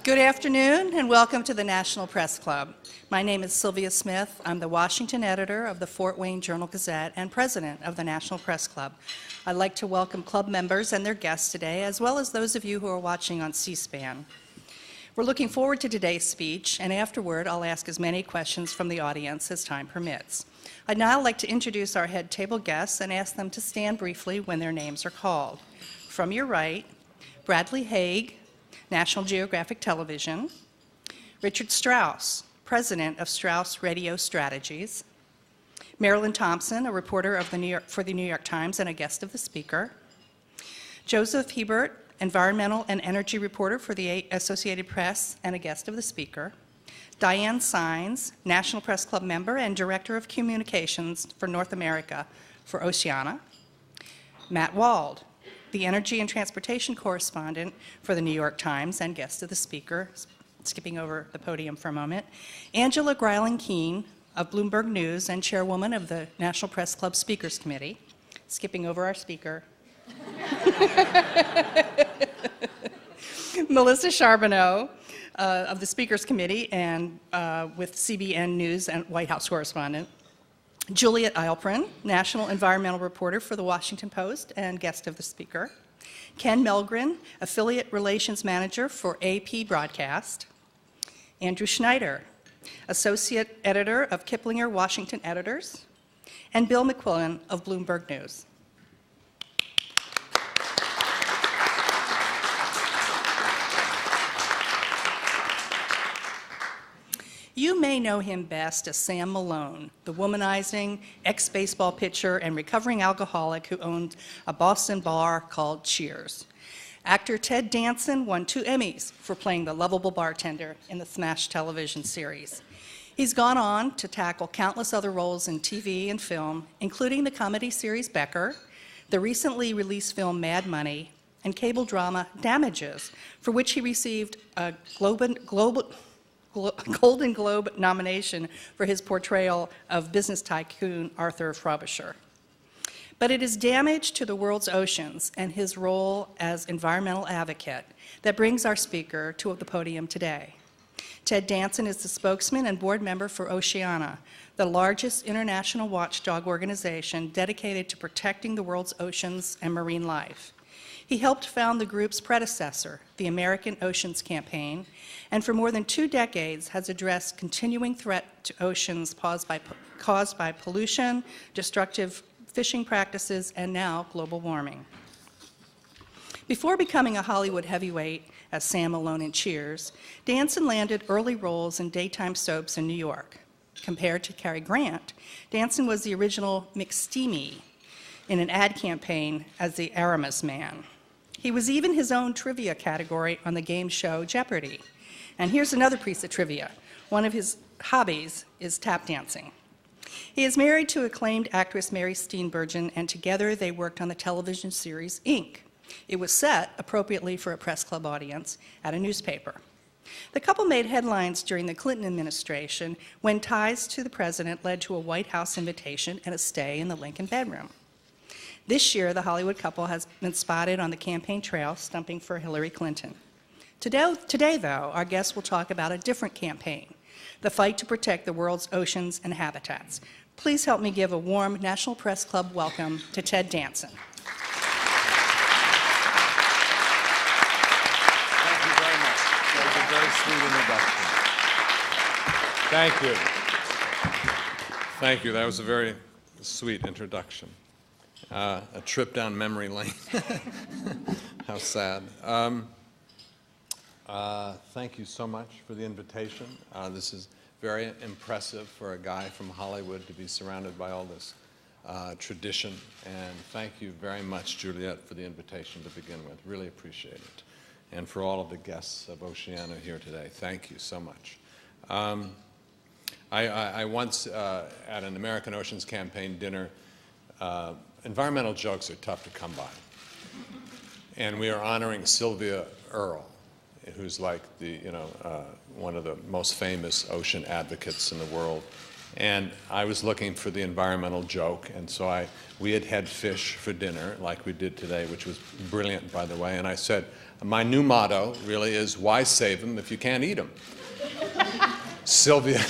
Good afternoon and welcome to the National Press Club. My name is Sylvia Smith. I'm the Washington editor of the Fort Wayne Journal-Gazette and president of the National Press Club. I'd like to welcome club members and their guests today, as well as those of you who are watching on C-SPAN. We're looking forward to today's speech, and afterward I'll ask as many questions from the audience as time permits. I'd now like to introduce our head table guests and ask them to stand briefly when their names are called. From your right, Bradley Haig, National Geographic Television; Richard Strauss, president of Strauss Radio Strategies; Marilyn Thompson, a reporter of for the New York Times and a guest of the speaker; Joseph Hebert, environmental and energy reporter for the Associated Press and a guest of the speaker; Diane Sines, National Press Club member and director of communications for North America for Oceana; Matt Wald, the energy and transportation correspondent for the New York Times and guest of the speaker, skipping over the podium for a moment; Angela Greiling-Keene of Bloomberg News and chairwoman of the National Press Club Speakers Committee, skipping over our speaker; Melissa Charbonneau of the Speakers Committee and with CBN News and White House correspondent; Juliet Eilprin, National Environmental Reporter for the Washington Post and guest of the speaker; Ken Melgren, Affiliate Relations Manager for AP Broadcast; Andrew Schneider, Associate Editor of Kiplinger Washington Editors; and Bill McQuillan of Bloomberg News. You may know him best as Sam Malone, the womanizing ex-baseball pitcher and recovering alcoholic who owned a Boston bar called Cheers. Actor Ted Danson won 2 Emmys for playing the lovable bartender in the Smash television series. He's gone on to tackle countless other roles in TV and film, including the comedy series Becker, the recently released film Mad Money, and cable drama Damages, for which he received a Golden Globe nomination for his portrayal of business tycoon Arthur Frobisher. But it is damage to the world's oceans and his role as environmental advocate that brings our speaker to the podium today. Ted Danson is the spokesman and board member for Oceana, the largest international watchdog organization dedicated to protecting the world's oceans and marine life. He helped found the group's predecessor, the American Oceans Campaign, and for more than 2 decades has addressed continuing threat to oceans caused by pollution, destructive fishing practices, and now global warming. Before becoming a Hollywood heavyweight as Sam Malone in Cheers, Danson landed early roles in daytime soaps in New York. Compared to Cary Grant, Danson was the original McSteamy in an ad campaign as the Aramis Man. He was even his own trivia category on the game show Jeopardy! And here's another piece of trivia. One of his hobbies is tap dancing. He is married to acclaimed actress Mary Steenburgen, and together they worked on the television series Inc. It was set, appropriately for a press club audience, at a newspaper. The couple made headlines during the Clinton administration when ties to the president led to a White House invitation and a stay in the Lincoln bedroom. This year, the Hollywood couple has been spotted on the campaign trail stumping for Hillary Clinton. Today, though, our guests will talk about a different campaign, the fight to protect the world's oceans and habitats. Please help me give a warm National Press Club welcome to Ted Danson. Thank you very much. That was a very sweet introduction. Thank you. Thank you. That was a very sweet introduction. A trip down memory lane. How sad. Thank you so much for the invitation. This is very impressive for a guy from Hollywood to be surrounded by all this tradition. And thank you very much, Juliet, for the invitation to begin with. Really appreciate it. And for all of the guests of Oceana here today, thank you so much. I once, at an American Oceans Campaign dinner, environmental jokes are tough to come by. And we are honoring Sylvia Earle, who's like the, one of the most famous ocean advocates in the world. And I was looking for the environmental joke, and so we had had fish for dinner, like we did today, which was brilliant, by the way. And I said, my new motto really is, why save them if you can't eat them? Sylvia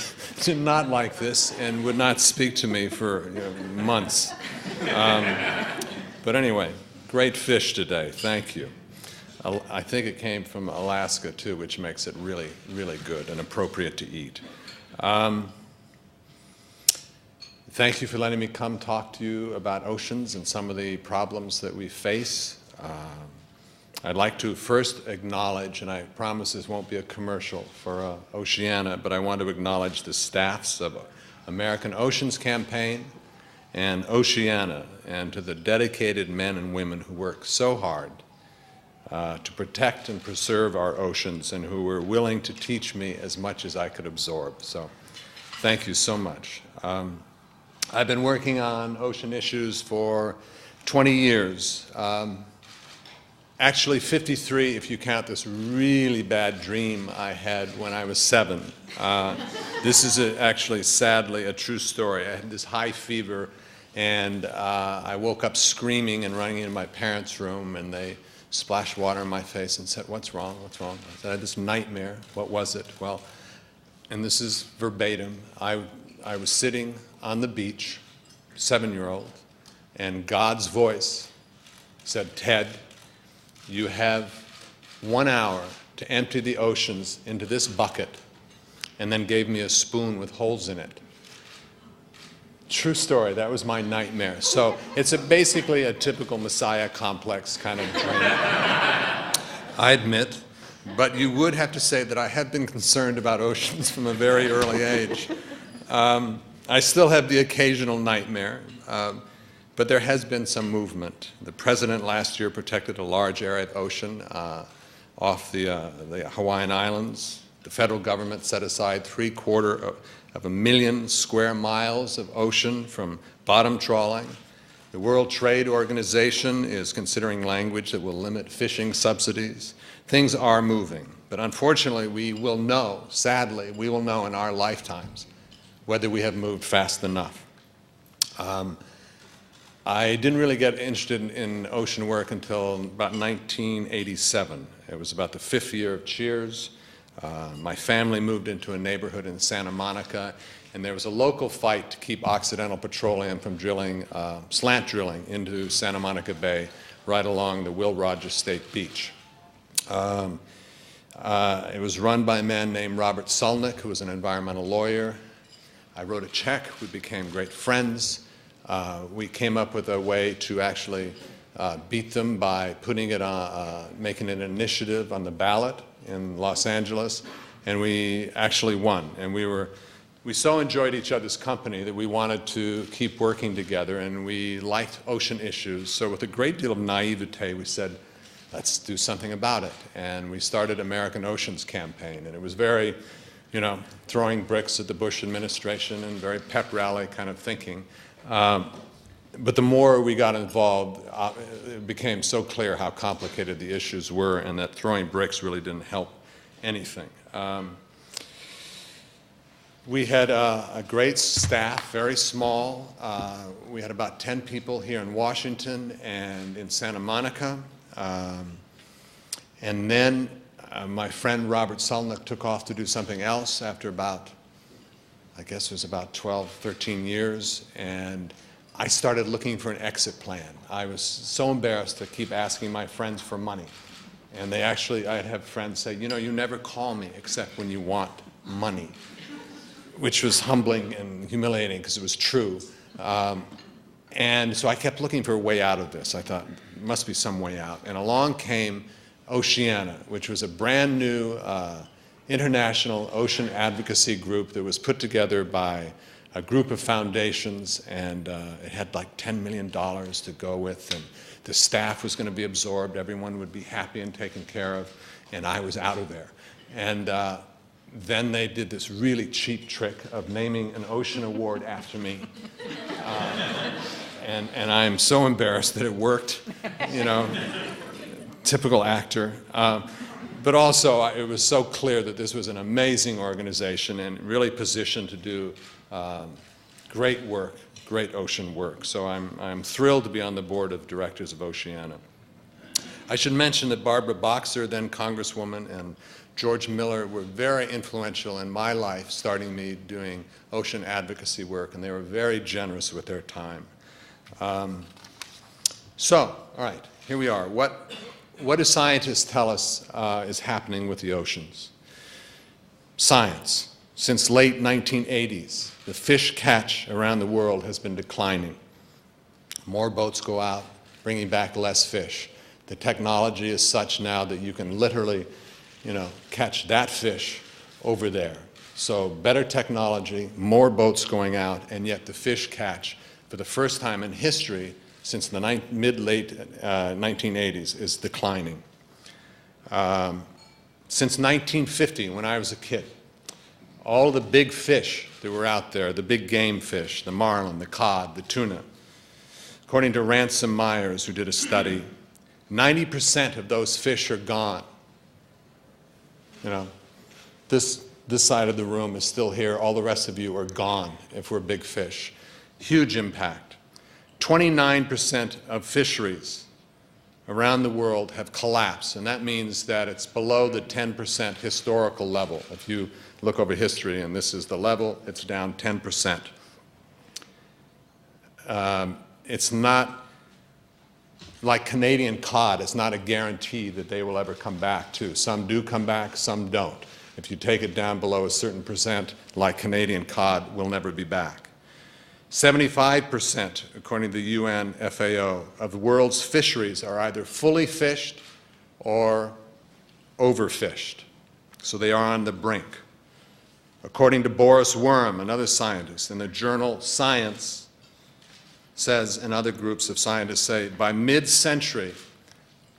did not like this and would not speak to me for months. But anyway, great fish today. Thank you. I think it came from Alaska, too, which makes it really, really good and appropriate to eat. Thank you for letting me come talk to you about oceans and some of the problems that we face. I'd like to first acknowledge, and I promise this won't be a commercial for Oceana, but I want to acknowledge the staffs of American Oceans Campaign and Oceana, and to the dedicated men and women who work so hard to protect and preserve our oceans, and who were willing to teach me as much as I could absorb. So thank you so much. I've been working on ocean issues for 20 years. Actually 53 if you count this really bad dream I had when I was 7. This is actually sadly a true story. I had this high fever, and I woke up screaming and running into my parents' room, and they splashed water in my face and said, "What's wrong? What's wrong?" I said, "I had this nightmare." "What was it?" "Well," and this is verbatim, I was sitting on the beach, 7-year-old, and God's voice said, "Ted, you have 1 hour to empty the oceans into this bucket," and then gave me a spoon with holes in it. True story, that was my nightmare. So it's basically a typical Messiah complex kind of dream, I admit, but you would have to say that I had been concerned about oceans from a very early age. I still have the occasional nightmare, but there has been some movement. The president last year protected a large area of ocean off the Hawaiian Islands. The federal government set aside 750,000 square miles of ocean from bottom trawling. The World Trade Organization is considering language that will limit fishing subsidies. Things are moving, but unfortunately we will know, sadly, we will know in our lifetimes whether we have moved fast enough. I didn't really get interested in ocean work until about 1987. It was about the 5th year of Cheers. My family moved into a neighborhood in Santa Monica, and there was a local fight to keep Occidental Petroleum from drilling, slant drilling into Santa Monica Bay right along the Will Rogers State Beach. It was run by a man named Robert Sulnick, who was an environmental lawyer. I wrote a check. We became great friends. We came up with a way to actually beat them by putting it on, making an initiative on the ballot in Los Angeles, and we actually won. And we so enjoyed each other's company that we wanted to keep working together, and we liked ocean issues. So with a great deal of naivete, we said, let's do something about it. And we started American Oceans Campaign, and it was very, throwing bricks at the Bush administration and very pep rally kind of thinking. But the more we got involved, it became so clear how complicated the issues were, and that throwing bricks really didn't help anything. We had a great staff, very small. We had about 10 people here in Washington and in Santa Monica. And then my friend Robert Sulnick took off to do something else after about, I guess it was about 12, 13 years, and I started looking for an exit plan. I was so embarrassed to keep asking my friends for money. And I'd have friends say, you never call me except when you want money, which was humbling and humiliating because it was true. And so I kept looking for a way out of this. I thought, there must be some way out. And along came Oceana, which was a brand new international ocean advocacy group that was put together by a group of foundations, and it had like $10 million to go with, and the staff was going to be absorbed, everyone would be happy and taken care of, and I was out of there. And then they did this really cheap trick of naming an ocean award after me. And I'm so embarrassed that it worked, typical actor. But also, it was so clear that this was an amazing organization and really positioned to do Great work, great ocean work. So I'm thrilled to be on the board of directors of Oceana. I should mention that Barbara Boxer, then Congresswoman, and George Miller were very influential in my life, starting me doing ocean advocacy work, and they were very generous with their time. All right, here we are. What do scientists tell us is happening with the oceans? Science. Since late 1980s, the fish catch around the world has been declining. More boats go out, bringing back less fish. The technology is such now that you can literally, catch that fish over there. So better technology, more boats going out, and yet the fish catch, for the first time in history since the mid-late 1980s, is declining. Since 1950, when I was a kid, all the big fish that were out there, the big game fish, the marlin, the cod, the tuna, according to Ransom Myers, who did a study, 90% of those fish are gone. This side of the room is still here. All the rest of you are gone if we're big fish. Huge impact. 29% of fisheries around the world have collapsed, and that means that it's below the 10% historical level. If you look over history, and this is the level, it's down 10%. It's not like Canadian cod. It's not a guarantee that they will ever come back, too. Some do come back, some don't. If you take it down below a certain percent, like Canadian cod, will never be back. 75%, according to the UN FAO, of the world's fisheries are either fully fished or overfished. So they are on the brink. According to Boris Worm, another scientist, in the journal Science, says, and other groups of scientists say, by mid-century,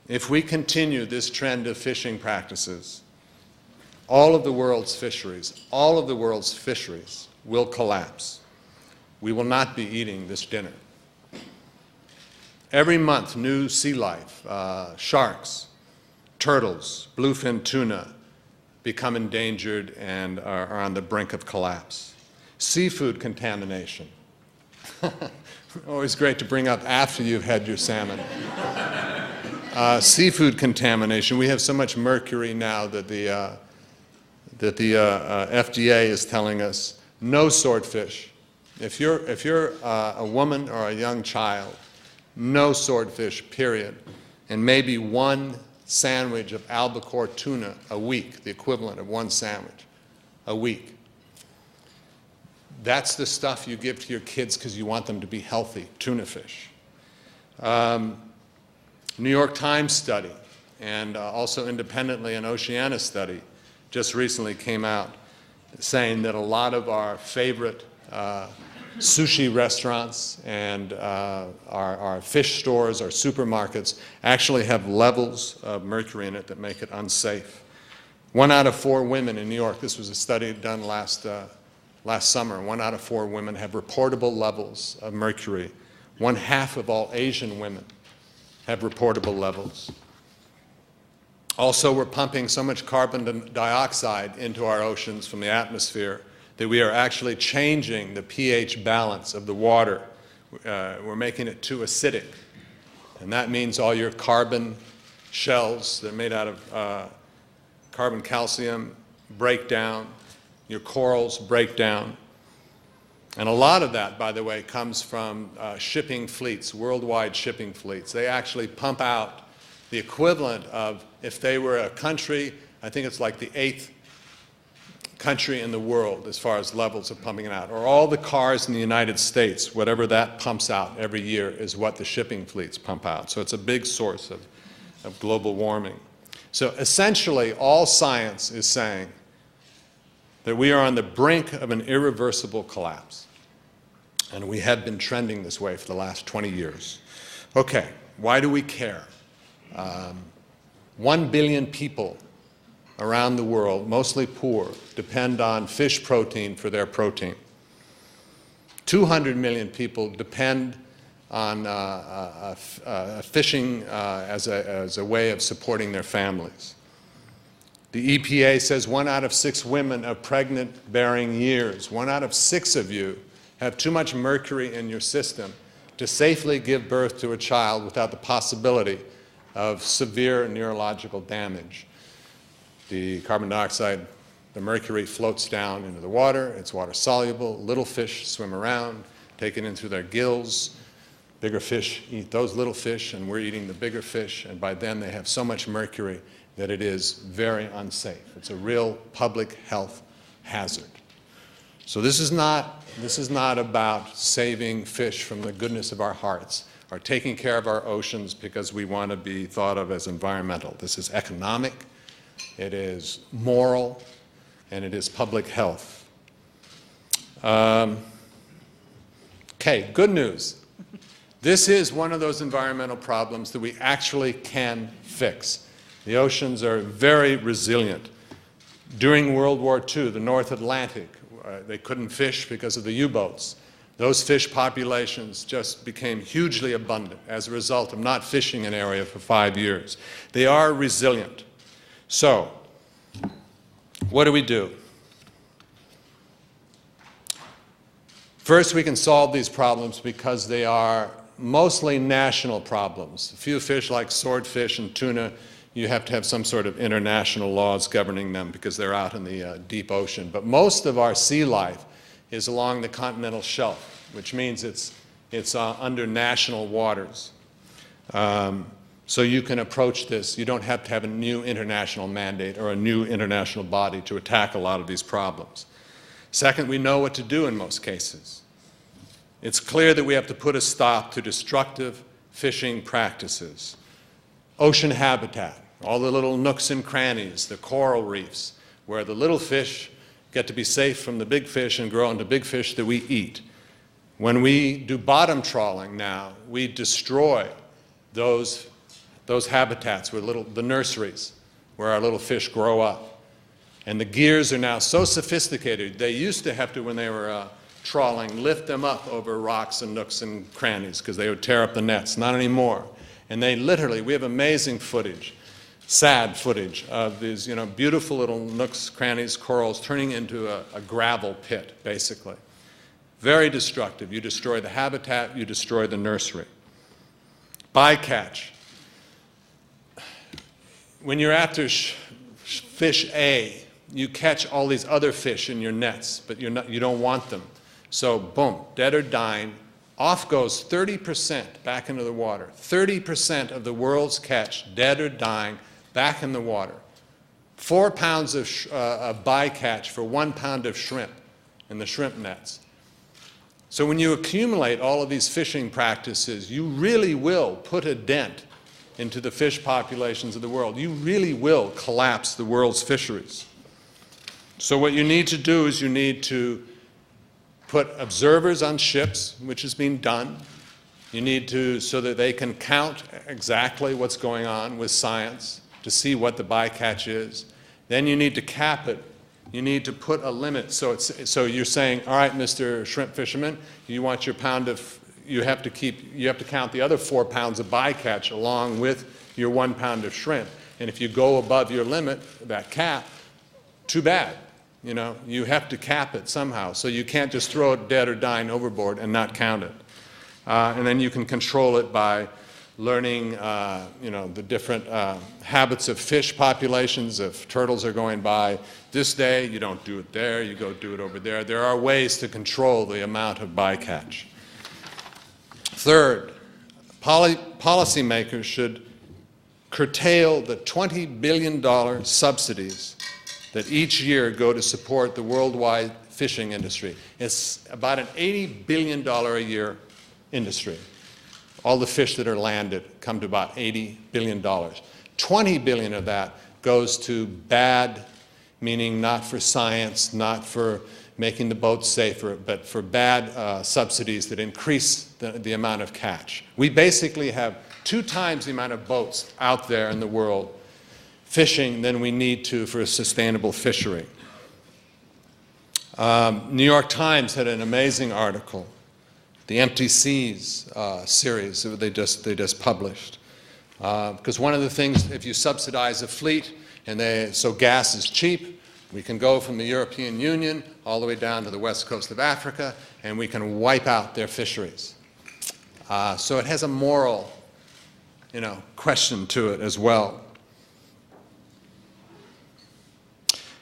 if we continue this trend of fishing practices, all of the world's fisheries will collapse. We will not be eating this dinner. Every month, new sea life, sharks, turtles, bluefin tuna, become endangered and are on the brink of collapse. Seafood contamination. Always great to bring up after you've had your salmon. Seafood contamination. We have so much mercury now that the FDA is telling us no swordfish. If you're a woman or a young child, no swordfish, period, and maybe one sandwich of albacore tuna a week, the equivalent of one sandwich a week. That's the stuff you give to your kids because you want them to be healthy, tuna fish. New York Times study, and also independently an Oceana study, just recently came out saying that a lot of our favorite sushi restaurants and our fish stores, our supermarkets, actually have levels of mercury in it that make it unsafe. 1 out of 4 women in New York, this was a study done last summer, 1 out of 4 women have reportable levels of mercury. 1/2 of all Asian women have reportable levels. Also, we're pumping so much carbon dioxide into our oceans from the atmosphere that we are actually changing the pH balance of the water. We're making it too acidic. And that means all your carbon shells that are made out of carbon calcium break down, your corals break down. And a lot of that, by the way, comes from shipping fleets, worldwide shipping fleets. They actually pump out the equivalent of, if they were a country, I think it's like the 8th country in the world as far as levels of pumping it out. Or all the cars in the United States, whatever that pumps out every year is what the shipping fleets pump out. So it's a big source of global warming. So essentially, all science is saying that we are on the brink of an irreversible collapse. And we have been trending this way for the last 20 years. Okay, why do we care? 1 billion people around the world, mostly poor, depend on fish protein for their protein. 200 million people depend on fishing as a way of supporting their families. The EPA says 1 out of 6 women of pregnant-bearing years, 1 out of 6 of you have too much mercury in your system to safely give birth to a child without the possibility of severe neurological damage. The carbon dioxide, the mercury floats down into the water. It's water soluble. Little fish swim around, take it in through their gills. Bigger fish eat those little fish, and we're eating the bigger fish, and by then they have so much mercury that it is very unsafe. It's a real public health hazard. So this is not about saving fish from the goodness of our hearts or taking care of our oceans because we want to be thought of as environmental. This is economic, it is moral, and it is public health. Okay, good news. This is one of those environmental problems that we actually can fix. The oceans are very resilient. During World War II, the North Atlantic, they couldn't fish because of the U-boats. Those fish populations just became hugely abundant as a result of not fishing an area for 5 years. They are resilient. So, what do? First, we can solve these problems because they are mostly national problems. A few fish like swordfish and tuna, you have to have some sort of international laws governing them because they're out in the deep ocean. But most of our sea life is along the continental shelf, which means it's under national waters. So you can approach this. You don't have to have a new international mandate or a new international body to attack a lot of these problems. Second, we know what to do in most cases. It's clear that we have to put a stop to destructive fishing practices. Ocean habitat, all the little nooks and crannies, the coral reefs, where the little fish get to be safe from the big fish and grow into big fish that we eat. When we do bottom trawling now, we destroy those habitats where the nurseries where our little fish grow up. And the gears are now so sophisticated, they used to have to, when they were trawling, lift them up over rocks and nooks and crannies because they would tear up the nets. Not anymore. And they literally, we have amazing footage, sad footage of these beautiful little nooks, crannies, corals turning into a gravel pit, basically. Very destructive. You destroy the habitat, you destroy the nursery. Bycatch. When you're after fish A, you catch all these other fish in your nets, but you don't want them. So, boom, dead or dying, off goes 30% back into the water. 30% of the world's catch, dead or dying, back in the water. 4 pounds of bycatch for 1 pound of shrimp in the shrimp nets. So when you accumulate all of these fishing practices, you really will put a dent into the fish populations of the world. You really will collapse the world's fisheries. So what you need to do is you need to put observers on ships, which is being done. You need to, so that they can count exactly what's going on with science to see what the bycatch is. Then you need to cap it. You need to put a limit. So you're saying, all right, Mr. Shrimp Fisherman, you want your pound of, you have to count the other 4 pounds of bycatch along with your 1 pound of shrimp. And if you go above your limit, that cap, too bad. You have to cap it somehow. So you can't just throw it dead or dying overboard and not count it. And then you can control it by learning, the different habits of fish populations. If turtles are going by this day, you don't do it there, you go do it over there. There are ways to control the amount of bycatch. Third, policymakers should curtail the $20 billion subsidies that each year go to support the worldwide fishing industry. It's about an $80 billion a year industry. All the fish that are landed come to about $80 billion. $20 billion of that goes to bad, meaning not for science, not for making the boats safer, but for bad subsidies that increase the amount of catch. We basically have 2 times the amount of boats out there in the world fishing than we need to for a sustainable fishery. New York Times had an amazing article, the Empty Seas series that they just published. Because one of the things, if you subsidize a fleet, So gas is cheap. We can go from the European Union all the way down to the west coast of Africa, and we can wipe out their fisheries. So it has a moral, question to it as well.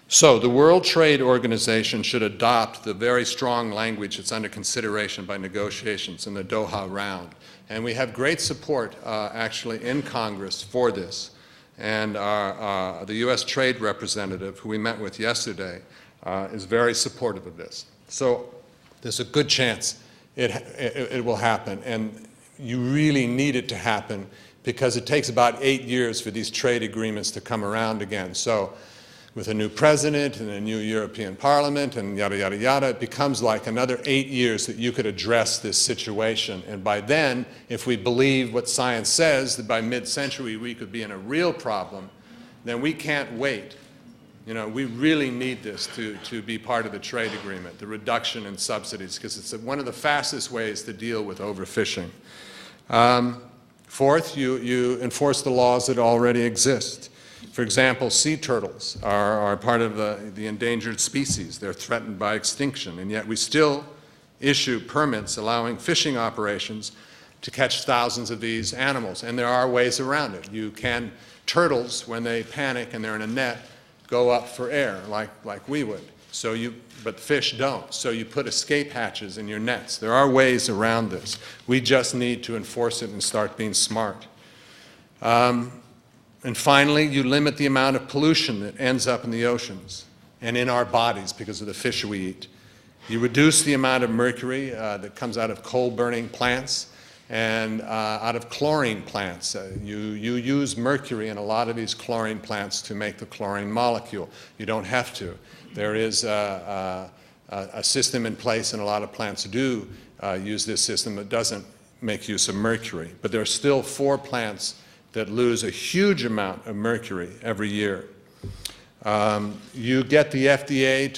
So the World Trade Organization should adopt the very strong language that's under consideration by negotiations in the Doha round. And we have great support, actually, in Congress for this. And the U.S. Trade Representative, who we met with yesterday, is very supportive of this. So there's a good chance it will happen. And you really need it to happen because it takes about 8 years for these trade agreements to come around again. So with a new president and a new European Parliament and yada, yada, yada, it becomes like another 8 years that you could address this situation. And by then, if we believe what science says, that by mid-century we could be in a real problem, then we can't wait. We really need this to be part of the trade agreement, the reduction in subsidies, because it's one of the fastest ways to deal with overfishing. Fourth, you enforce the laws that already exist. For example, sea turtles are part of the endangered species. They're threatened by extinction, and yet we still issue permits allowing fishing operations to catch thousands of these animals, and there are ways around it. Turtles, when they panic and they're in a net, go up for air like we would. But fish don't. So you put escape hatches in your nets. There are ways around this. We just need to enforce it and start being smart. And finally, you limit the amount of pollution that ends up in the oceans and in our bodies because of the fish we eat. You reduce the amount of mercury that comes out of coal-burning plants and out of chlorine plants. You use mercury in a lot of these chlorine plants to make the chlorine molecule. You don't have to. There is a system in place, and a lot of plants do use this system that doesn't make use of mercury. But there are still 4 plants that lose a huge amount of mercury every year. You get the FDA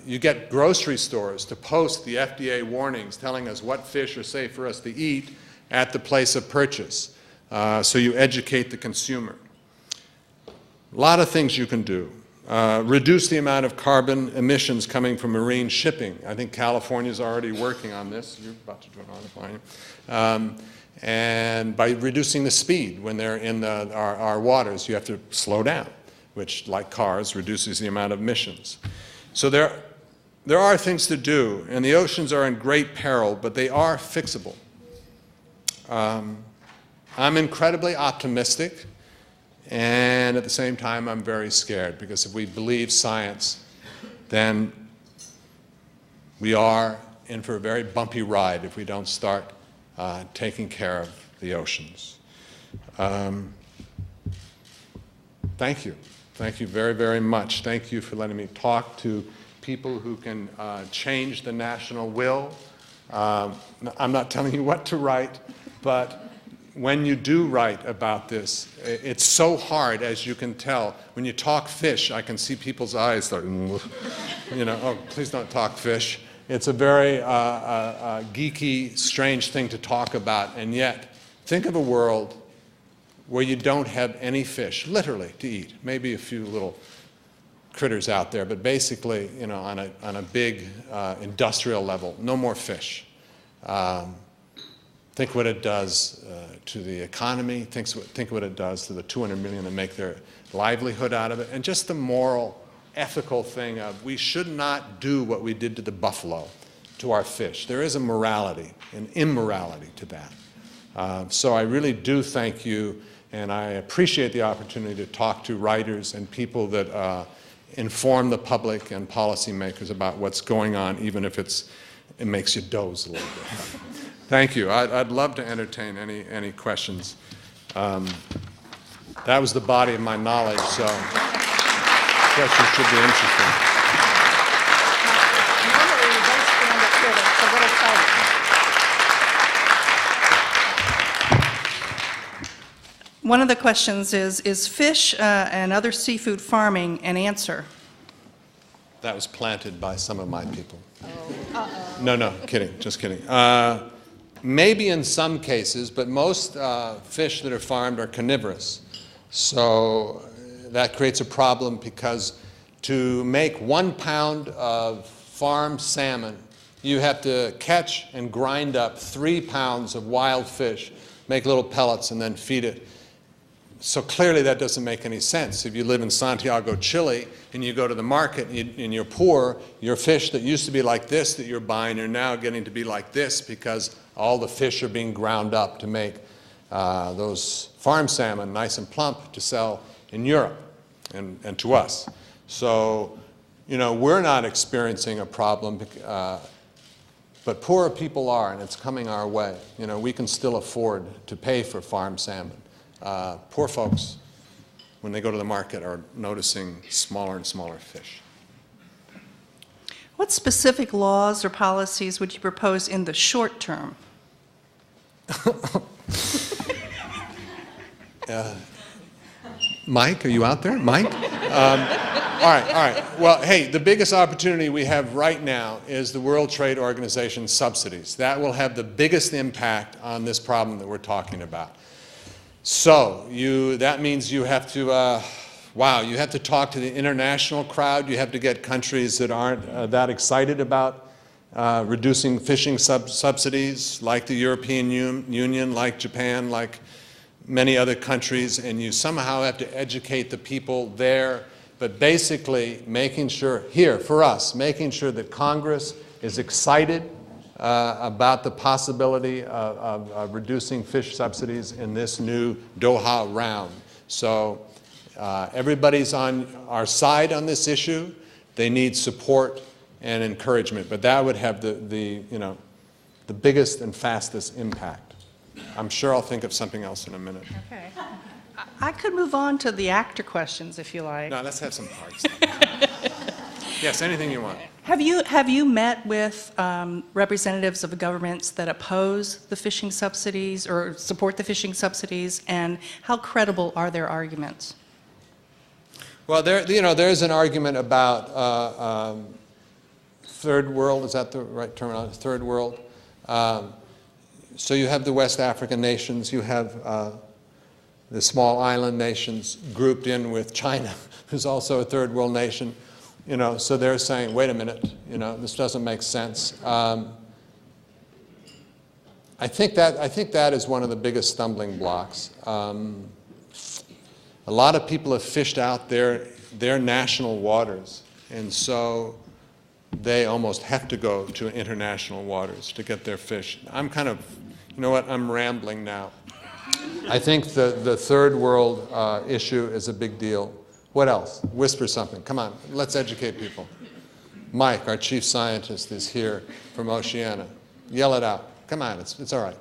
you get grocery stores to post the FDA warnings telling us what fish are safe for us to eat at the place of purchase. So you educate the consumer. A lot of things you can do. Reduce the amount of carbon emissions coming from marine shipping. I think California is already working on this. You're about to turn on the fine. And by reducing the speed when they're in our waters, you have to slow down, which, like cars, reduces the amount of emissions. So there are things to do, and the oceans are in great peril, but they are fixable. I'm incredibly optimistic, and at the same time, I'm very scared, because if we believe science, then we are in for a very bumpy ride if we don't start taking care of the oceans. Thank you. Thank you very, very much. Thank you for letting me talk to people who can change the national will. I'm not telling you what to write, but when you do write about this, it's so hard, as you can tell. When you talk fish, I can see people's eyes start, oh, please don't talk fish. It's a very geeky, strange thing to talk about, and yet think of a world where you don't have any fish, literally, to eat. Maybe a few little critters out there, but basically, on a big industrial level, no more fish. Think what it does to the economy. Think what it does to the 200 million that make their livelihood out of it, and just the moral, ethical thing of we should not do what we did to the buffalo, to our fish. There is a morality, an immorality to that. So I really do thank you, and I appreciate the opportunity to talk to writers and people that inform the public and policymakers about what's going on, even if it makes you doze a little bit. Thank you. I'd love to entertain any questions. That was the body of my knowledge, so questions should be interesting. Normally, you don't stand up here. It's a little tight. One of the questions is fish and other seafood farming an answer? That was planted by some of my people. Oh, No, kidding, just kidding. Maybe in some cases, but most fish that are farmed are carnivorous. So that creates a problem because to make 1 pound of farmed salmon, you have to catch and grind up 3 pounds of wild fish, make little pellets, and then feed it. So clearly that doesn't make any sense. If you live in Santiago, Chile, and you go to the market and you're poor, your fish that used to be like this that you're buying are now getting to be like this because all the fish are being ground up to make those farm salmon nice and plump to sell in Europe and to us. So, you know, we're not experiencing a problem, but poorer people are, and it's coming our way. You know, we can still afford to pay for farm salmon. Poor folks, when they go to the market, are noticing smaller and smaller fish. What specific laws or policies would you propose in the short term? Mike, are you out there? Mike? All right. Well, hey, the biggest opportunity we have right now is the World Trade Organization subsidies. That will have the biggest impact on this problem that we're talking about. So that means you have to, you have to talk to the international crowd. You have to get countries that aren't that excited about reducing fishing subsidies, like the European Union, like Japan, like many other countries, and you somehow have to educate the people there, but basically making sure, here for us, making sure that Congress is excited about the possibility of reducing fish subsidies in this new Doha round. So everybody's on our side on this issue. They need support and encouragement, but that would have the biggest and fastest impact. I'm sure I'll think of something else in a minute. Okay. I could move on to the actor questions if you like. No, let's have some hard stuff. Yes, anything you want. Have you met with representatives of the governments that oppose the fishing subsidies or support the fishing subsidies, and how credible are their arguments? Well, there's an argument about third world. Is that the right terminology? Third world. So you have the West African nations. You have the small island nations grouped in with China, who's also a third world nation. You know, so they're saying, wait a minute, you know, this doesn't make sense. I think that is one of the biggest stumbling blocks. A lot of people have fished out their national waters, and so they almost have to go to international waters to get their fish. I'm kind of, you know what, I'm rambling now. I think the third world issue is a big deal. What else? Whisper something. Come on, let's educate people. Mike, our chief scientist, is here from Oceana. Yell it out. Come on, it's all right.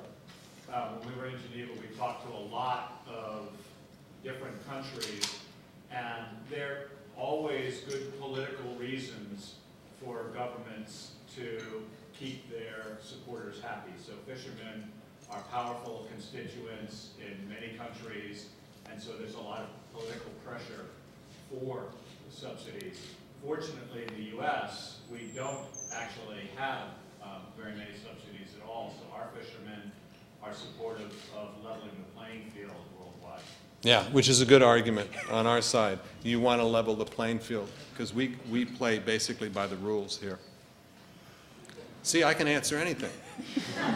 When we were in Geneva, we talked to a lot of different countries, and there are always good political reasons for governments to keep their supporters happy. So fishermen are powerful constituents in many countries, and so there's a lot of political pressure for subsidies. Fortunately, in the U.S., we don't actually have very many subsidies at all, so our fishermen are supportive of leveling the playing field worldwide. Yeah, which is a good argument on our side. You want to level the playing field, because we play basically by the rules here. See, I can answer anything.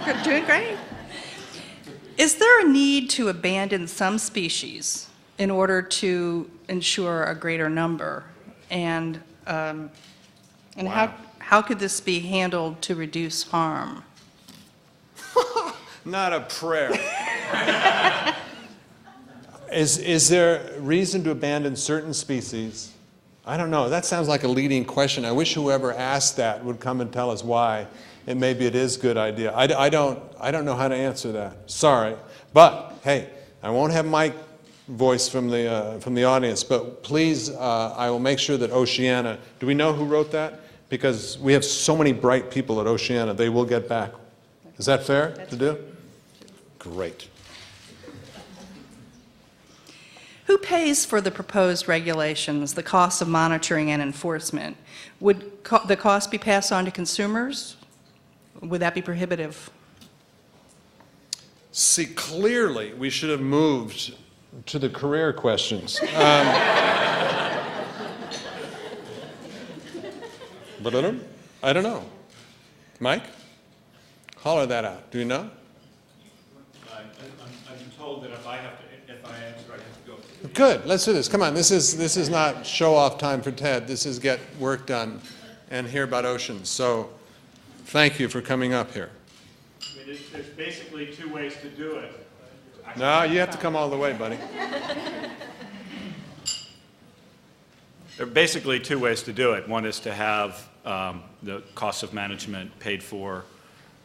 You're doing great. Is there a need to abandon some species in order to ensure a greater number? And Wow. how could this be handled to reduce harm? Not a prayer. Is there reason to abandon certain species? I don't know. That sounds like a leading question. I wish whoever asked that would come and tell us why. And maybe it is a good idea. I don't know how to answer that. Sorry. But, hey, I won't have my voice from the audience, but please, I will make sure that Oceana, do we know who wrote that? Because we have so many bright people at Oceana, they will get back. Is that fair to do? Great. Who pays for the proposed regulations, the cost of monitoring and enforcement? Would the cost be passed on to consumers? Would that be prohibitive? See, clearly we should have moved to the career questions. I don't know. Mike? Holler that out. Do you know? I've been told that if I answer, I have to go. Good. Let's do this. Come on. This is not show-off time for Ted. This is get work done and hear about oceans. So thank you for coming up here. I mean, there's basically two ways to do it. No, you have to come all the way, buddy. There are basically two ways to do it. One is to have the cost of management paid for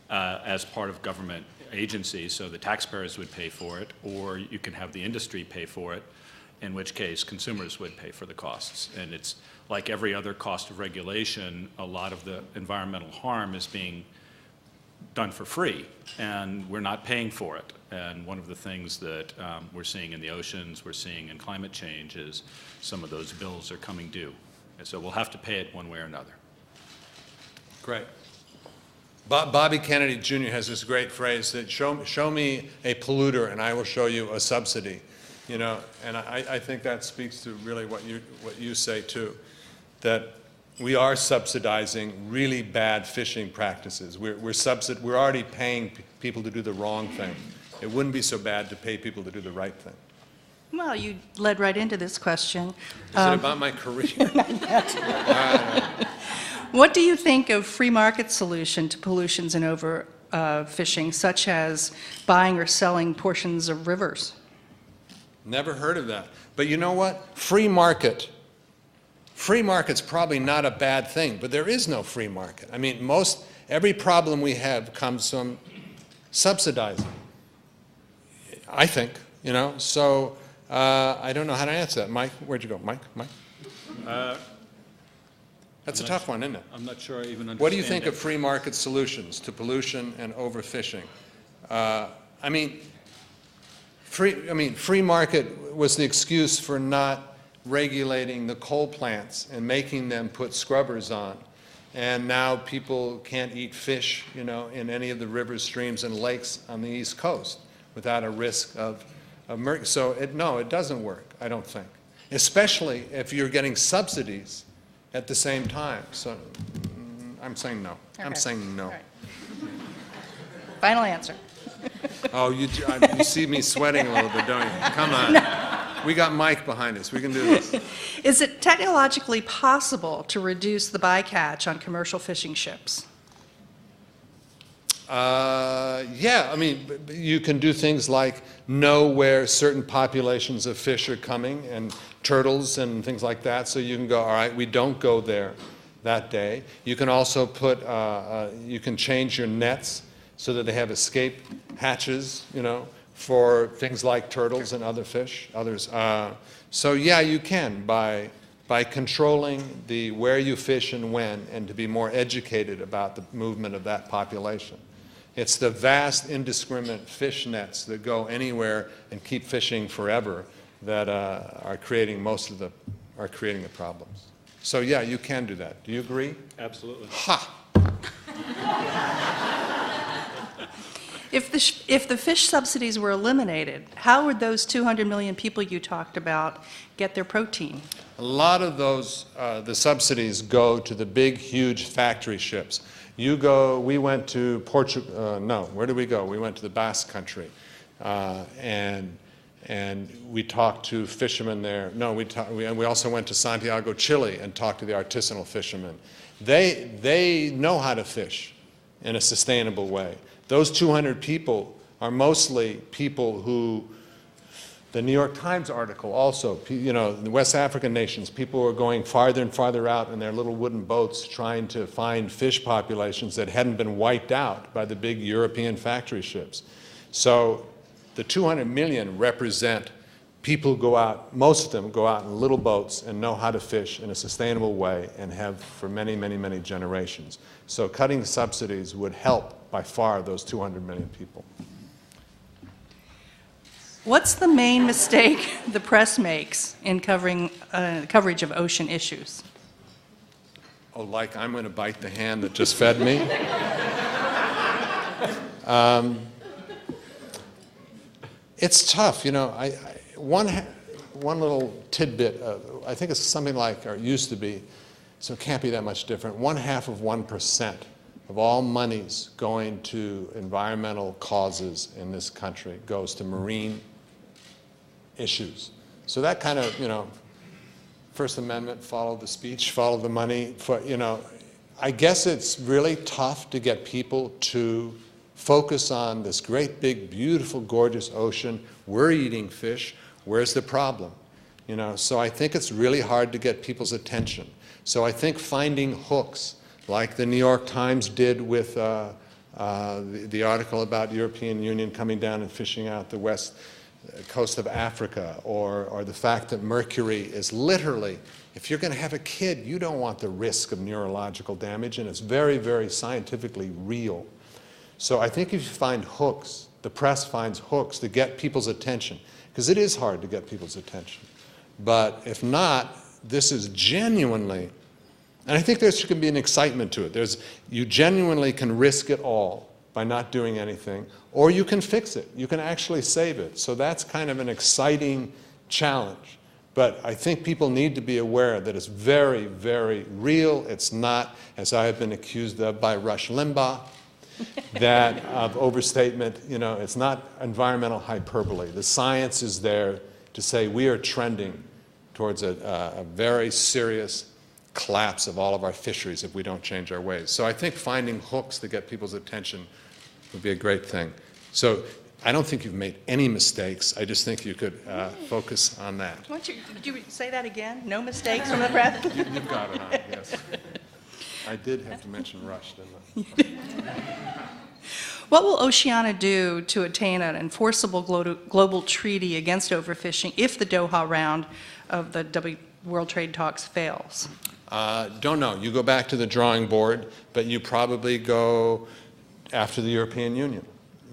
as part of government agencies, so the taxpayers would pay for it, or you can have the industry pay for it, in which case consumers would pay for the costs. And it's like every other cost of regulation, a lot of the environmental harm is being done for free, and we're not paying for it. And one of the things that we're seeing in the oceans, we're seeing in climate change, is some of those bills are coming due. And so we'll have to pay it one way or another. Great. Bobby Kennedy Jr. has this great phrase that show me a polluter and I will show you a subsidy. You know, and I think that speaks to really what you say too, that we are subsidizing really bad fishing practices. We're already paying people to do the wrong thing. It wouldn't be so bad to pay people to do the right thing. Well, you led right into this question. Is it about my career? What do you think of free market solution to pollutions and overfishing, such as buying or selling portions of rivers? Never heard of that. But you know what? Free market's probably not a bad thing, but there is no free market. I mean, every problem we have comes from subsidizing, I think, you know. So I don't know how to answer that. Mike, where'd you go? Mike? That's a tough one, isn't it? I'm not sure I even understand. What do you think of free market solutions to pollution and overfishing? Free market was the excuse for not regulating the coal plants and making them put scrubbers on. And now people can't eat fish, you know, in any of the rivers, streams, and lakes on the East Coast without a risk of mercury. So no, it doesn't work, I don't think. Especially if you're getting subsidies at the same time. So I'm saying no. Okay. I'm saying no. All right. Final answer. Oh, you see me sweating a little bit, don't you? Come on. No. We got Mike behind us. We can do this. Is it technologically possible to reduce the bycatch on commercial fishing ships? Yeah, I mean, you can do things like know where certain populations of fish are coming, and turtles and things like that, so you can go, all right, we don't go there that day. You can also put, you can change your nets so that they have escape hatches, you know, for things like turtles and other fish, others. So yeah, you can by controlling where you fish and when, and to be more educated about the movement of that population. It's the vast indiscriminate fish nets that go anywhere and keep fishing forever that are creating the problems. So yeah, you can do that. Do you agree? Absolutely. Ha! If the fish subsidies were eliminated, how would those 200 million people you talked about get their protein? A lot of those, the subsidies go to the big, huge factory ships. We went to Portugal, no, where did we go? We went to the Basque Country, and we talked to fishermen there. No, we also went to Santiago, Chile, and talked to the artisanal fishermen. They know how to fish in a sustainable way. Those 200 people are mostly people who, the New York Times article also, you know, the West African nations, people were going farther and farther out in their little wooden boats trying to find fish populations that hadn't been wiped out by the big European factory ships. So the 200 million represent people who go out, most of them go out in little boats and know how to fish in a sustainable way and have for many, many, many generations. So cutting subsidies would help by far those 200 million people. What's the main mistake the press makes in coverage of ocean issues? Oh, like I'm going to bite the hand that just fed me? It's tough, you know. One little tidbit, I think it's something like, or it used to be, So it can't be that much different. 0.5% of all monies going to environmental causes in this country goes to marine issues. So that kind of, First Amendment, follow the speech, follow the money. I guess it's really tough to get people to focus on this great, big, beautiful, gorgeous ocean. We're eating fish. Where's the problem? So I think it's really hard to get people's attention. So I think finding hooks, like the New York Times did with the article about European Union coming down and fishing out the west coast of Africa, or the fact that mercury is literally, if you're going to have a kid, you don't want the risk of neurological damage, and it's very, very scientifically real. So I think if you find hooks, the press finds hooks to get people's attention, because it is hard to get people's attention. But if not, this is genuinely, and I think there should be an excitement to it. You genuinely can risk it all by not doing anything, or you can fix it. You can actually save it. So that's kind of an exciting challenge. But I think people need to be aware that it's very, very real. It's not, as I have been accused of by Rush Limbaugh, that of overstatement. It's not environmental hyperbole. The science is there to say we are trending towards a very serious collapse of all of our fisheries if we don't change our ways. So I think finding hooks to get people's attention would be a great thing. So I don't think you've made any mistakes. I just think you could focus on that. Did you say that again? No mistakes from the press? You've got it on, yes. I did have to mention Rush, didn't I? What will Oceania do to attain an enforceable global treaty against overfishing if the Doha round of the World Trade talks fails? Don't know. You go back to the drawing board, but you probably go after the European Union.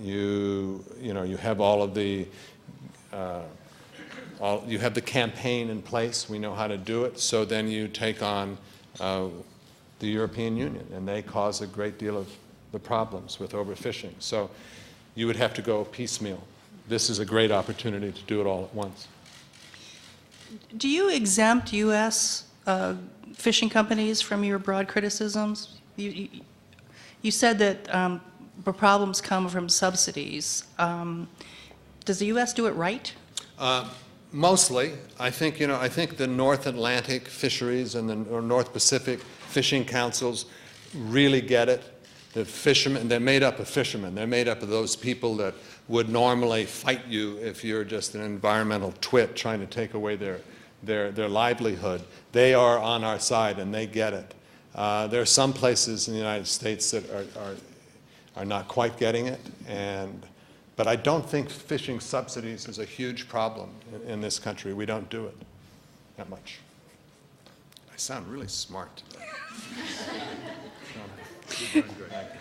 You have all of the you have the campaign in place. We know how to do it. So then you take on the European Union, and they cause a great deal of the problems with overfishing. So you would have to go piecemeal. This is a great opportunity to do it all at once. Do you exempt U.S. Fishing companies from your broad criticisms? You said that the problems come from subsidies. Does the U.S. do it right? Mostly. I think the North Atlantic fisheries and the North Pacific fishing councils really get it. The fishermen, they're made up of fishermen. They're made up of those people that would normally fight you if you're just an environmental twit trying to take away their livelihood. They are on our side, and they get it. There are some places in the United States that are not quite getting it, but I don't think fishing subsidies is a huge problem in this country. We don't do it that much. I sound really smart today.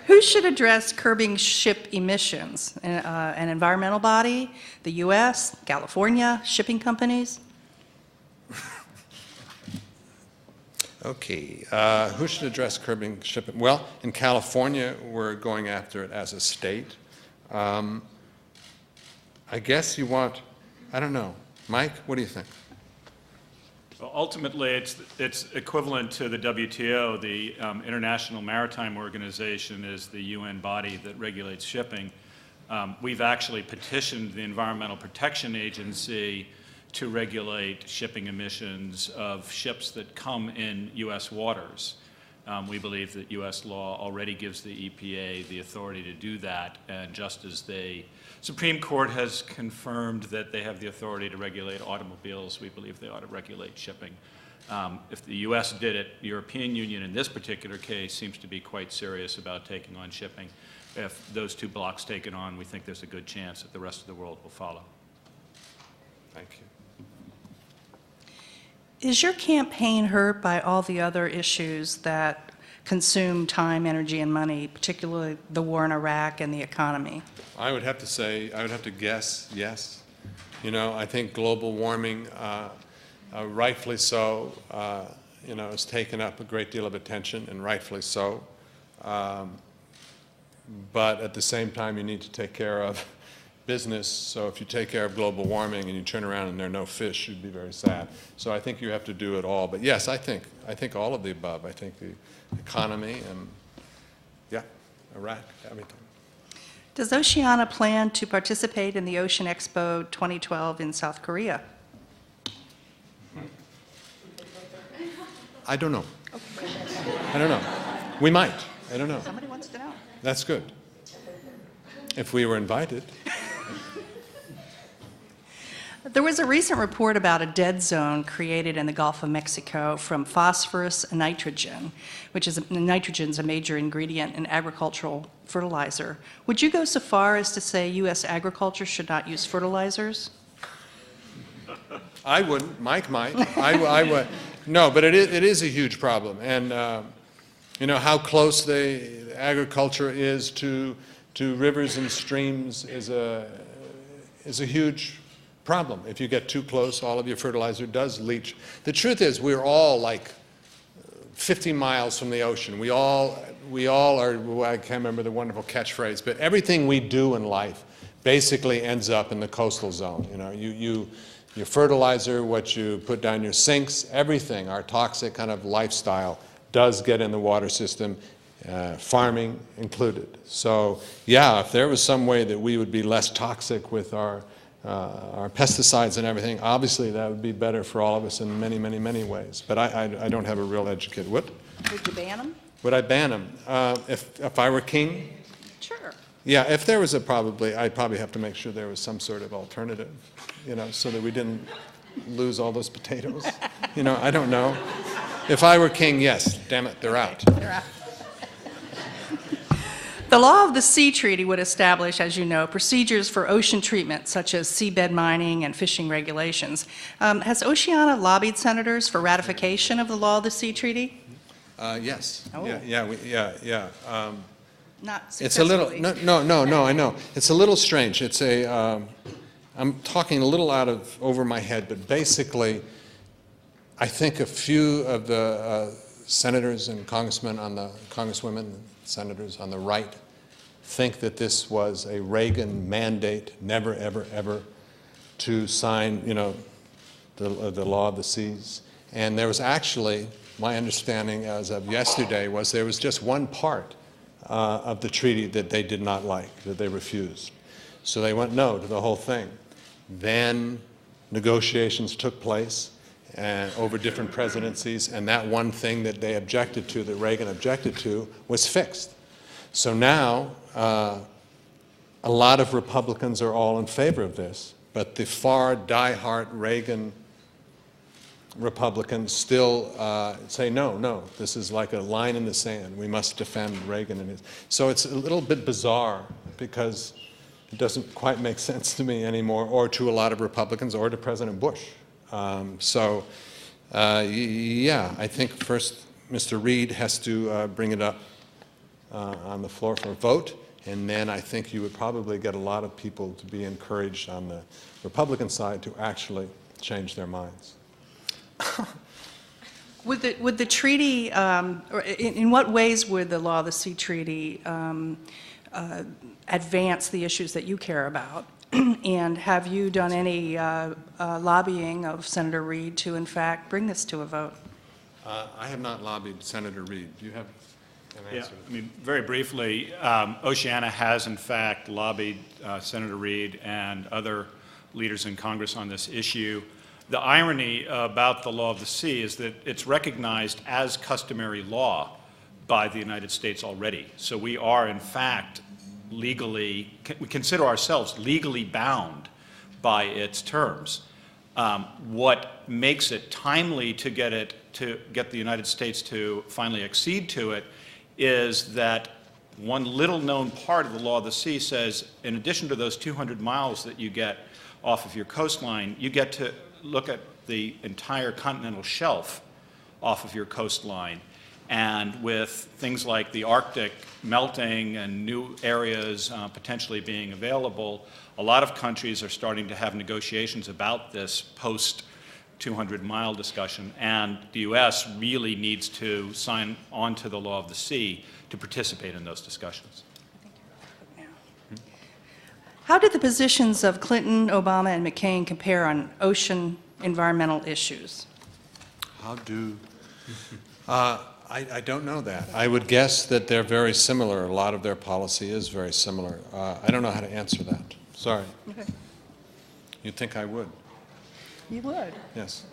Who should address curbing ship emissions? An environmental body, the U.S., California, shipping companies? Okay, who should address curbing shipping? Well, in California, we're going after it as a state. I guess you want, I don't know. Mike, what do you think? Well, ultimately, it's equivalent to the WTO. The International Maritime Organization is the UN body that regulates shipping. We've actually petitioned the Environmental Protection Agency to regulate shipping emissions of ships that come in U.S. waters. We believe that U.S. law already gives the EPA the authority to do that, and just as the Supreme Court has confirmed that they have the authority to regulate automobiles, we believe they ought to regulate shipping. If the U.S. did it, the European Union in this particular case seems to be quite serious about taking on shipping. If those two blocks take it on, we think there's a good chance that the rest of the world will follow. Thank you. Is your campaign hurt by all the other issues that consume time, energy, and money, particularly the war in Iraq and the economy? I would have to say, I would have to guess yes. I think global warming, rightfully so, has taken up a great deal of attention, and rightfully so. But at the same time, you need to take care of business. So if you take care of global warming and you turn around and there are no fish, you'd be very sad. So I think you have to do it all. But yes, I think all of the above. I think the economy and, yeah, Iraq, everything. Does Oceana plan to participate in the Ocean Expo 2012 in South Korea? I don't know. I don't know. We might. I don't know. Somebody wants to know. That's good. If we were invited. There was a recent report about a dead zone created in the Gulf of Mexico from phosphorus and nitrogen, which is nitrogen's a major ingredient in agricultural fertilizer. Would you go so far as to say U.S. agriculture should not use fertilizers? I wouldn't. Mike might. I would. No, but it is a huge problem. And you know, how close the agriculture is to rivers and streams is a huge problem. If you get too close, all of your fertilizer does leach. The truth is, we're all like 50 miles from the ocean. We all are, well, I can't remember the wonderful catchphrase, but everything we do in life basically ends up in the coastal zone. You know, your fertilizer, what you put down your sinks, everything, our toxic kind of lifestyle does get in the water system, farming included. So yeah, if there was some way that we would be less toxic with our pesticides and everything, obviously that would be better for all of us in many, many, many ways. But I don't have a real educated. What? Would you ban them? Would I ban them? If I were king? Sure. Yeah, if there was I'd probably have to make sure there was some sort of alternative, you know, so that we didn't lose all those potatoes. You know, I don't know. If I were king, yes, damn it, they're out. They're out. The law of the sea treaty would establish, as you know, procedures for ocean treatment, such as seabed mining and fishing regulations. Has Oceana lobbied senators for ratification of the law of the sea treaty? Yes. Oh. Yeah. Not It's a little, successfully. no, I know. It's a little strange. It's I'm talking a little over my head, but basically, I think a few of the senators and congresswomen, senators on the right think that this was a Reagan mandate, never, ever, ever to sign, you know, the law of the seas. And there was actually, my understanding as of yesterday was there was just one part of the treaty that they did not like, that they refused. So they went no to the whole thing. Then negotiations took place over different presidencies, and that one thing that they objected to, that Reagan objected to, was fixed. So now a lot of Republicans are all in favor of this, but the far diehard Reagan Republicans still say, no, this is like a line in the sand. We must defend Reagan and his. So it's a little bit bizarre because it doesn't quite make sense to me anymore, or to a lot of Republicans, or to President Bush. Yeah, I think first Mr. Reid has to bring it up on the floor for a vote, and then I think you would probably get a lot of people to be encouraged on the Republican side to actually change their minds. Would the treaty, or in what ways would the law of the sea treaty advance the issues that you care about? And have you done any lobbying of Senator Reid to, in fact, bring this to a vote? I have not lobbied Senator Reid. Do you have an answer? Yeah, I mean, very briefly, Oceana has, in fact, lobbied Senator Reid and other leaders in Congress on this issue. The irony about the law of the sea is that it's recognized as customary law by the United States already. So we are, in fact, we consider ourselves legally bound by its terms. What makes it timely to get the United States to finally accede to it is that one little known part of the law of the sea says, in addition to those 200 miles that you get off of your coastline, you get to look at the entire continental shelf off of your coastline. And with things like the Arctic melting and new areas potentially being available, a lot of countries are starting to have negotiations about this post-200-mile discussion, and the U.S. really needs to sign on to the law of the sea to participate in those discussions. How did the positions of Clinton, Obama, and McCain compare on ocean environmental issues? How do... I don't know that. I would guess that they're very similar. A lot of their policy is very similar. I don't know how to answer that. Sorry. Okay. You'd think I would. You would. Yes.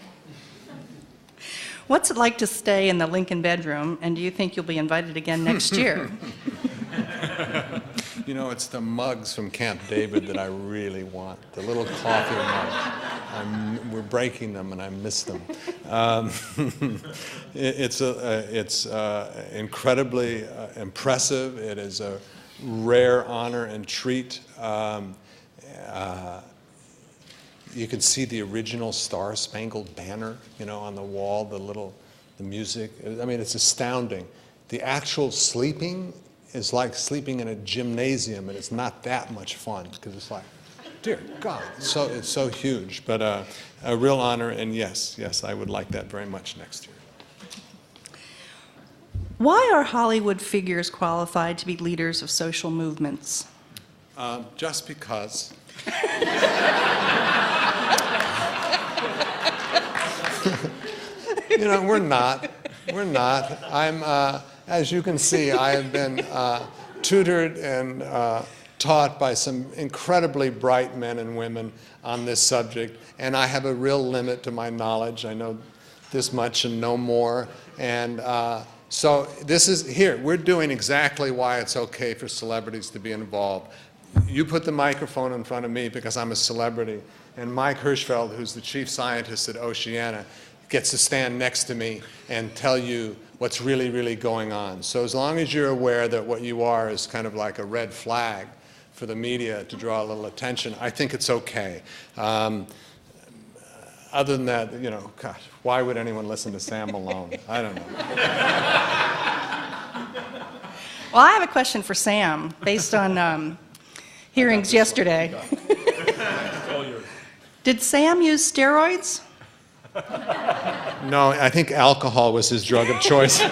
What's it like to stay in the Lincoln bedroom, and do you think you'll be invited again next year? You know, it's the mugs from Camp David that I really want, the little coffee mugs. We're breaking them, and I miss them. It's incredibly impressive. It is a rare honor and treat. You can see the original Star-Spangled Banner, you know, on the wall, the music. I mean, it's astounding. The actual sleeping is like sleeping in a gymnasium, and it's not that much fun, because it's like, dear God, it's so huge. But a real honor, and yes, I would like that very much next year. Why are Hollywood figures qualified to be leaders of social movements? Just because. You know, we're not. As you can see, I have been tutored and taught by some incredibly bright men and women on this subject, and I have a real limit to my knowledge. I know this much and no more, and so this is, here, we're doing exactly why it's okay for celebrities to be involved. You put the microphone in front of me because I'm a celebrity, and Mike Hirschfeld, who's the chief scientist at Oceana, gets to stand next to me and tell you what's really, really going on. So as long as you're aware that what you are is kind of like a red flag for the media to draw a little attention, I think it's okay. Other than that, you know, gosh, why would anyone listen to Sam Malone? I don't know. Well, I have a question for Sam, based on hearings yesterday. Did Sam use steroids? No, I think alcohol was his drug of choice.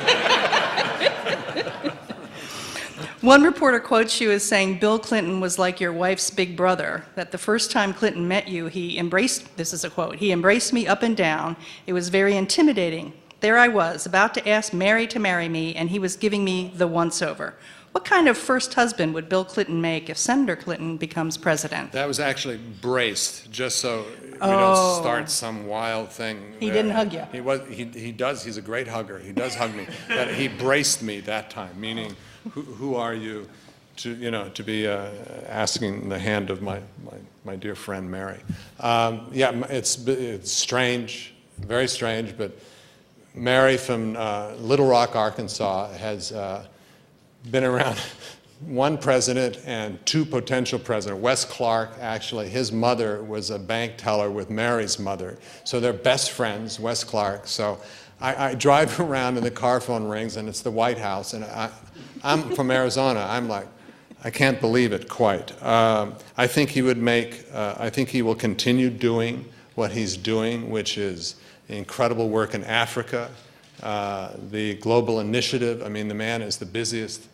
One reporter quotes you as saying Bill Clinton was like your wife's big brother, that the first time Clinton met you, he embraced, this is a quote, he embraced me up and down. It was very intimidating. There I was, about to ask Mary to marry me, and he was giving me the once-over. What kind of first husband would Bill Clinton make if Senator Clinton becomes president? That was actually braced, just so we don't start some wild thing. He didn't hug you. He does, he's a great hugger. He does hug me. But he braced me that time, meaning, who are you to, you know, to be asking the hand of my dear friend Mary? Yeah, it's strange, very strange, but Mary from Little Rock, Arkansas has been around one president and two potential presidents. Wes Clark, actually, his mother was a bank teller with Mary's mother. So they're best friends, Wes Clark. So I drive around and the car phone rings and it's the White House. And I'm from Arizona. I'm like, I can't believe it quite. I think he would I think he will continue doing what he's doing, which is incredible work in Africa, the global initiative. I mean, the man is the busiest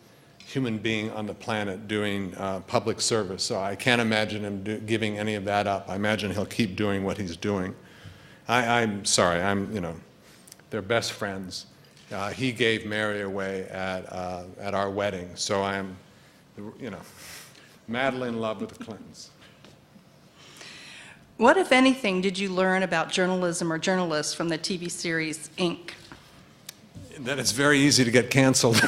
human being on the planet doing public service. So I can't imagine him giving any of that up. I imagine he'll keep doing what he's doing. I'm sorry, you know, they're best friends. He gave Mary away at our wedding. So I'm, you know, madly in love with the Clintons. What, if anything, did you learn about journalism or journalists from the TV series Ink? That it's very easy to get canceled.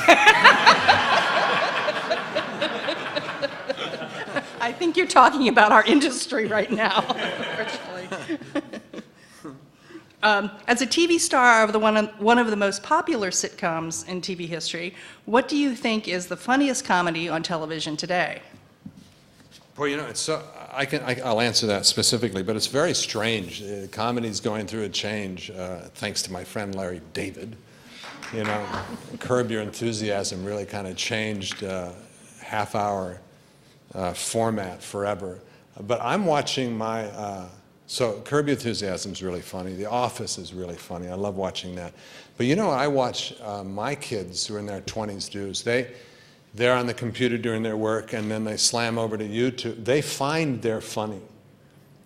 I think you're talking about our industry right now, unfortunately. As a TV star of one of the most popular sitcoms in TV history, what do you think is the funniest comedy on television today? Well, you know, it's so, I'll answer that specifically, but it's very strange. Comedy's going through a change, thanks to my friend Larry David. You know, Curb Your Enthusiasm really kind of changed half-hour format forever. But I'm watching so Curb Your Enthusiasm is really funny. The Office is really funny. I love watching that. But you know what I watch my kids who are in their 20s do is they're on the computer doing their work, and then they slam over to YouTube. They find they're funny,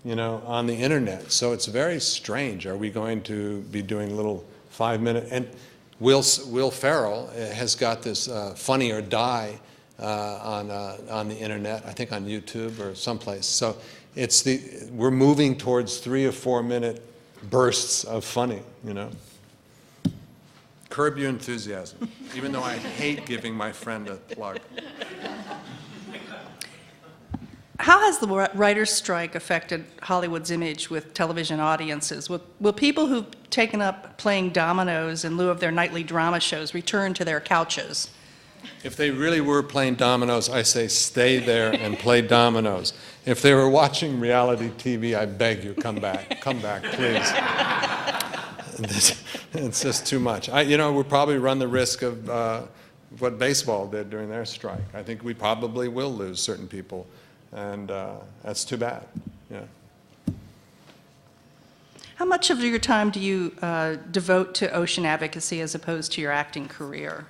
you know, on the internet. So it's very strange. Are we going to be doing little 5-minute? And Will Ferrell has got this Funny or Die on the internet, I think on YouTube or someplace. So we're moving towards 3 or 4 minute bursts of funny, you know. Curb your enthusiasm, even though I hate giving my friend a plug. How has the writer's strike affected Hollywood's image with television audiences? Will people who've taken up playing dominoes in lieu of their nightly drama shows return to their couches? If they really were playing dominoes, I say stay there and play dominoes. If they were watching reality TV, I beg you, come back, please. It's just too much. You know, we'll probably run the risk of what baseball did during their strike. I think we probably will lose certain people, and that's too bad. Yeah. How much of your time do you devote to ocean advocacy as opposed to your acting career?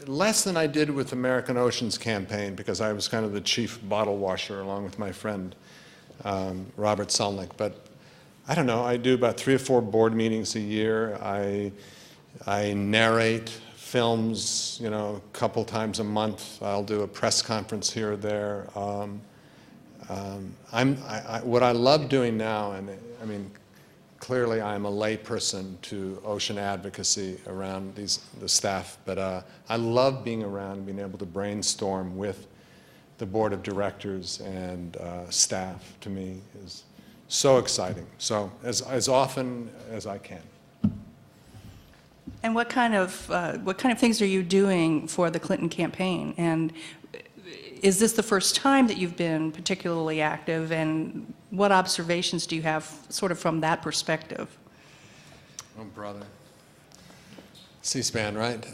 Less than I did with American Oceans Campaign, because I was kind of the chief bottle washer along with my friend Robert Selnick. But I don't know, I do about 3 or 4 board meetings a year. I narrate films, you know, a couple times a month. I'll do a press conference here or there. What I love doing now, and I mean, clearly I'm a layperson to ocean advocacy around the staff, but I love being around and being able to brainstorm with the board of directors and staff. To me is so exciting. So as often as I can. And what kind of things are you doing for the Clinton campaign? And is this the first time that you've been particularly active? And what observations do you have sort of from that perspective? Oh, brother. C-SPAN, right?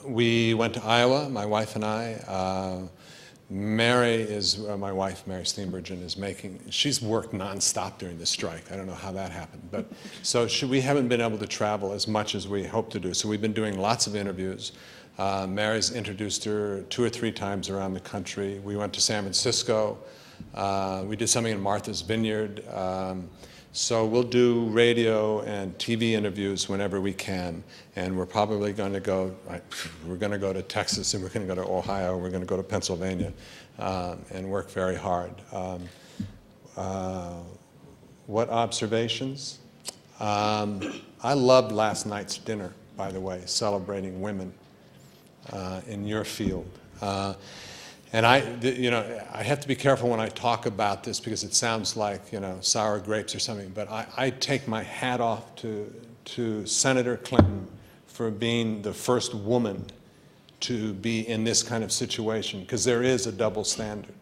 We went to Iowa, my wife and I. Mary is, my wife, Mary Steenburgen, she's worked nonstop during the strike. I don't know how that happened. But so we haven't been able to travel as much as we hope to do. So we've been doing lots of interviews. Mary's introduced her 2 or 3 times around the country. We went to San Francisco. We did something in Martha's Vineyard. So we'll do radio and TV interviews whenever we can. And we're probably going to go, to Texas, and we're going to go to Ohio, we're going to go to Pennsylvania, and work very hard. What observations? I loved last night's dinner, by the way, celebrating women in your field. And I have to be careful when I talk about this because it sounds like, you know, sour grapes or something, but I take my hat off to Senator Clinton for being the first woman to be in this kind of situation, because there is a double standard,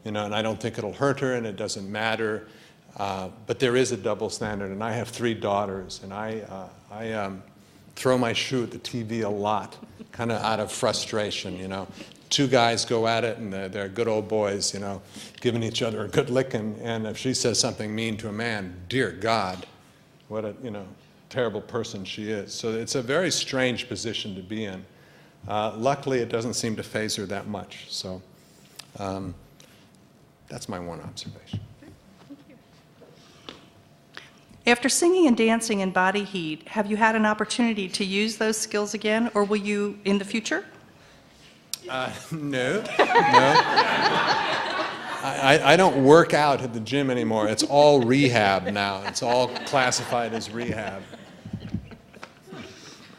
you know, and I don't think it'll hurt her and it doesn't matter, but there is a double standard, and I have 3 daughters, and I throw my shoe at the TV a lot, kind of out of frustration, you know. 2 guys go at it, and they're good old boys, you know, giving each other a good licking. And if she says something mean to a man, dear God, what a, you know, terrible person she is. So it's a very strange position to be in. Luckily, it doesn't seem to faze her that much. So that's my one observation. After singing and dancing in Body Heat, have you had an opportunity to use those skills again, or will you in the future? No. I don't work out at the gym anymore. It's all rehab now. It's all classified as rehab.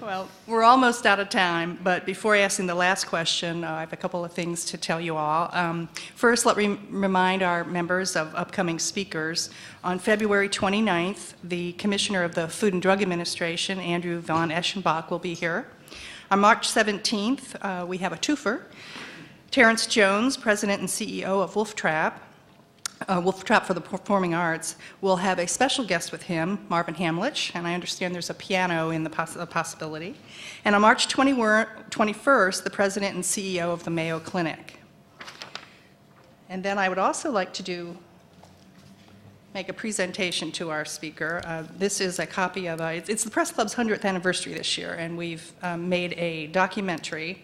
Well, we're almost out of time, but before asking the last question, I have a couple of things to tell you all. First, let me remind our members of upcoming speakers. On February 29th, the Commissioner of the Food and Drug Administration, Andrew von Eschenbach, will be here. On March 17th, we have a twofer. Terrence Jones, President and CEO of Wolf Trap for the Performing Arts, will have a special guest with him, Marvin Hamlich, and I understand there's a piano in the possibility. And on March 21st, the President and CEO of the Mayo Clinic. And then I would also like to do make a presentation to our speaker. This is a copy of, it's the Press Club's 100th anniversary this year, and we've made a documentary,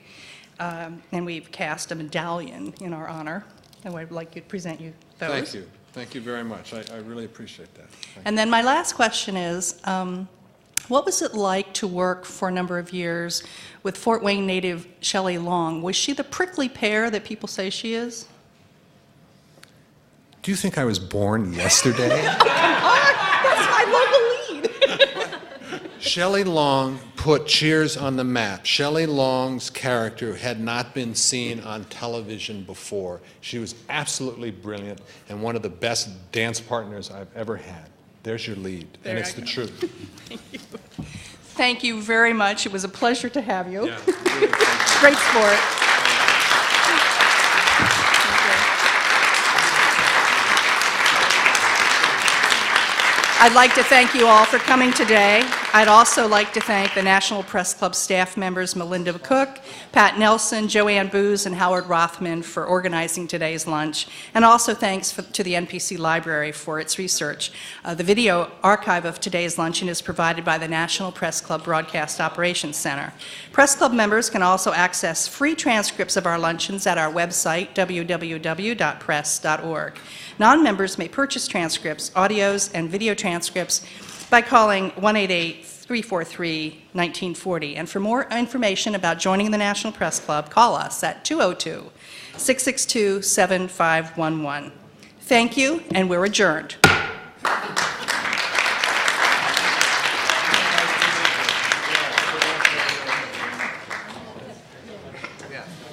and we've cast a medallion in our honor, and I'd like to present you those. Thank you. Thank you very much. I really appreciate that. And then my last question is, what was it like to work for a number of years with Fort Wayne native Shelley Long? Was she the prickly pear that people say she is? Do you think I was born yesterday? That's my local lead. Shelley Long put Cheers on the map. Shelley Long's character had not been seen on television before. She was absolutely brilliant and one of the best dance partners I've ever had. There's your lead, and it's the truth. Thank you. Thank you very much. It was a pleasure to have you. Yeah, really, Great sport. I'd like to thank you all for coming today. I'd also like to thank the National Press Club staff members Melinda Cook, Pat Nelson, Joanne Booz, and Howard Rothman for organizing today's lunch, and also thanks to the NPC Library for its research. The video archive of today's luncheon is provided by the National Press Club Broadcast Operations Center. Press Club members can also access free transcripts of our luncheons at our website, www.press.org. Non-members may purchase transcripts, audios, and video transcripts by calling 1-888-343-1940. And for more information about joining the National Press Club, call us at 202-662-7511. Thank you, and we're adjourned.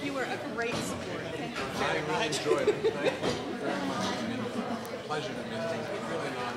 You were a great sport. Thank you very much. I really enjoyed it. Thank you very much. Pleasure to meet you. Really nice.